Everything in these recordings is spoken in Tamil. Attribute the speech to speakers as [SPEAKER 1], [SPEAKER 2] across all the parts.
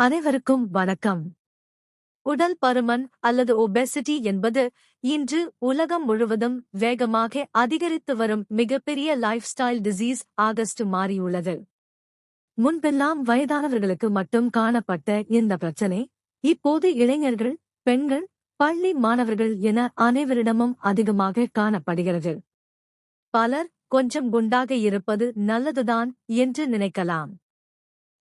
[SPEAKER 1] அனைவருக்கும் வணக்கம். உடல் பருமன் அல்லது ஒபெசிட்டி என்பது இன்று உலகம் முழுவதும் வேகமாக அதிகரித்து வரும் மிகப்பெரிய லைஃப் ஸ்டைல் டிசீஸ் ஆகஸ்ட் மாறியுள்ளது. முன்பெல்லாம் வயதானவர்களுக்கு மட்டும் காணப்பட்ட இந்த பிரச்சனை இப்போது இளைஞர்கள், பெண்கள், பள்ளி மாணவர்கள் என அனைவரிடமும் அதிகமாக காணப்படுகிறது. பலர் கொஞ்சம் குண்டாக இருப்பது நல்லதுதான் என்று நினைக்கலாம்.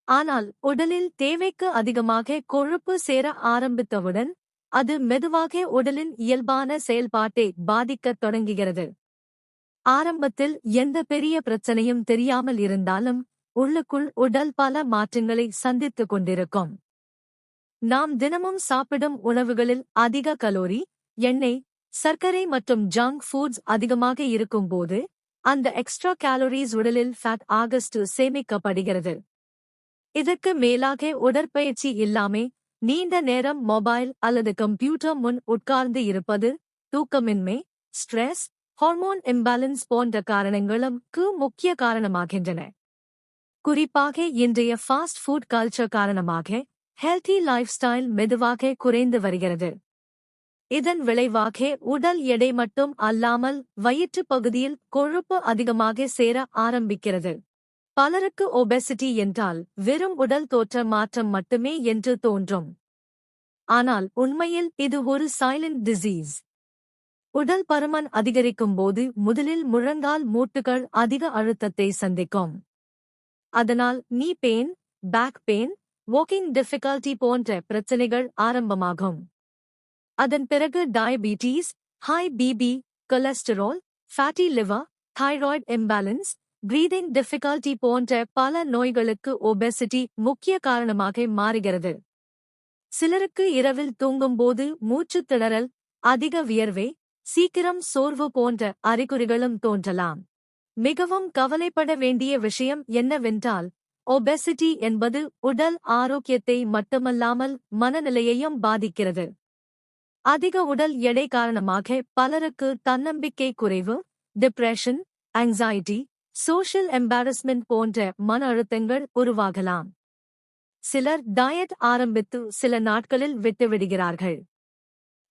[SPEAKER 1] ஆனால் உடலில் தேவைக்கு அதிகமாக கொழுப்பு சேர ஆரம்பித்தவுடன் அது மெதுவாக உடலின் இயல்பான செயல்பாட்டை பாதிக்கத் தொடங்குகிறது. ஆரம்பத்தில் எந்த பெரிய பிரச்சனையும் தெரியாமல் இருந்தாலும் உள்ளுக்குள் உடல் பல மாற்றங்களை சந்தித்துக் கொண்டிருக்கும். நாம் தினமும் சாப்பிடும் உணவுகளில் அதிக கலோரி, எண்ணெய், சர்க்கரை மற்றும் ஜங்க் ஃபுட்ஸ் அதிகமாக இருக்கும்போது அந்த எக்ஸ்ட்ரா கேலோரிஸ் உடலில் ஃபேட் ஆக சேமிக்கப்படுகிறது. இதற்கு மேலாக உடற்பயிற்சி இல்லாமே நீண்ட நேரம் மொபைல் அல்லது கம்ப்யூட்டர் முன் உட்கார்ந்து இருப்பது, தூக்கமின்மை, ஸ்ட்ரெஸ், ஹார்மோன் இம்பேலன்ஸ் போன்ற காரணங்களும் முக்கிய காரணமாகின்றன. குறிப்பாக இன்றைய ஃபாஸ்ட் ஃபுட் கல்ச்சர் காரணமாக ஹெல்தி லைஃப் ஸ்டைல் மெதுவாக குறைந்து வருகிறது. இதன் விளைவாக உடல் எடை மட்டும் அல்லாமல் வயிற்றுப் பகுதியில் கொழுப்பு அதிகமாக சேர ஆரம்பிக்கிறது. பலருக்கு ஒபெசிட்டி என்றால் வெறும் உடல் தோற்ற மாற்றம் மட்டுமே என்று தோன்றும். ஆனால் உண்மையில் இது ஒரு சைலண்ட் டிசீஸ். உடல் பருமன் அதிகரிக்கும் போது முதலில் முழங்கால் மூட்டுகள் அதிக அழுத்தத்தை சந்திக்கும். அதனால் knee pain, back pain, walking difficulty போன்ற பிரச்சனைகள் ஆரம்பமாகும். அதன் பிறகு diabetes, high BP, cholesterol, fatty liver, thyroid imbalance, breathing difficulty போன்ற பல நோய்களுக்கு ஒபெசிட்டி முக்கிய காரணமாக மாறுகிறது. சிலருக்கு இரவில் தூங்கும்போது மூச்சுத் திணறல், அதிக வியர்வை, சீக்கிரம் சோர்வு போன்ற அறிகுறிகளும் தோன்றலாம். மிகவும் கவலைப்பட வேண்டிய விஷயம் என்னவென்றால், ஒபெசிட்டி என்பது உடல் ஆரோக்கியத்தை மட்டுமல்லாமல் மனநிலையையும் பாதிக்கிறது. அதிக உடல் எடை காரணமாக பலருக்கு தன்னம்பிக்கை குறைவு, டிப்ரெஷன், ஆங்ஸைட்டி, சோஷியல் எம்பாரஸ்மென்ட் போன்ற மன அழுத்தங்கள் உருவாகலாம். சிலர் டயட் ஆரம்பித்து சில நாட்களில் விட்டுவிடுகிறார்கள்.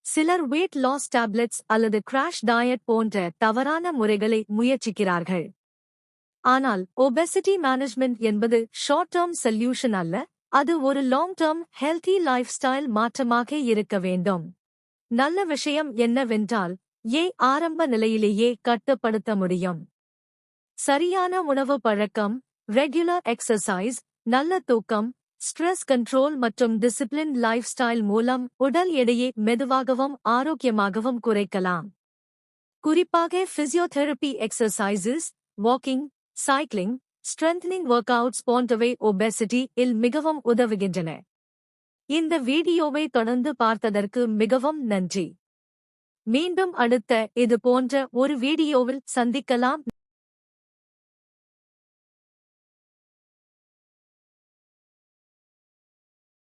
[SPEAKER 1] சிலர் வெயிட் லாஸ் டேப்லெட்ஸ் அல்லது கிராஷ் டயட் போன்ற தவறான முறைகளை முயற்சிக்கிறார்கள். ஆனால் ஒபெசிட்டி மேனேஜ்மெண்ட் என்பது ஷார்ட் டேர்ம் சொல்யூஷன் அல்ல, அது ஒரு long term healthy life style மாற்றமாக இருக்க வேண்டும். நல்ல விஷயம் என்னவென்றால் ஆரம்ப நிலையிலேயே கட்டுப்படுத்த முடியும். சரியான உணவு பழக்கம், ரெகுலர் எக்ஸசைஸ், நல்ல தூக்கம், ஸ்ட்ரெஸ் கண்ட்ரோல் மற்றும் டிசிப்ளின் லைஃப் ஸ்டைல் மூலம் உடல் எடையை மெதுவாகவும் ஆரோக்கியமாகவும் குறைக்கலாம். குறிப்பாக physiotherapy exercises, walking, cycling, strengthening work outs போன்றவை ஒபெசிட்டி இல் மிகவும் உதவுகின்றன. இந்த வீடியோவை தொடர்ந்து பார்த்ததற்கு மிகவும் நன்றி. மீண்டும் அடுத்த இது போன்ற ஒரு வீடியோவில் சந்திக்கலாம்.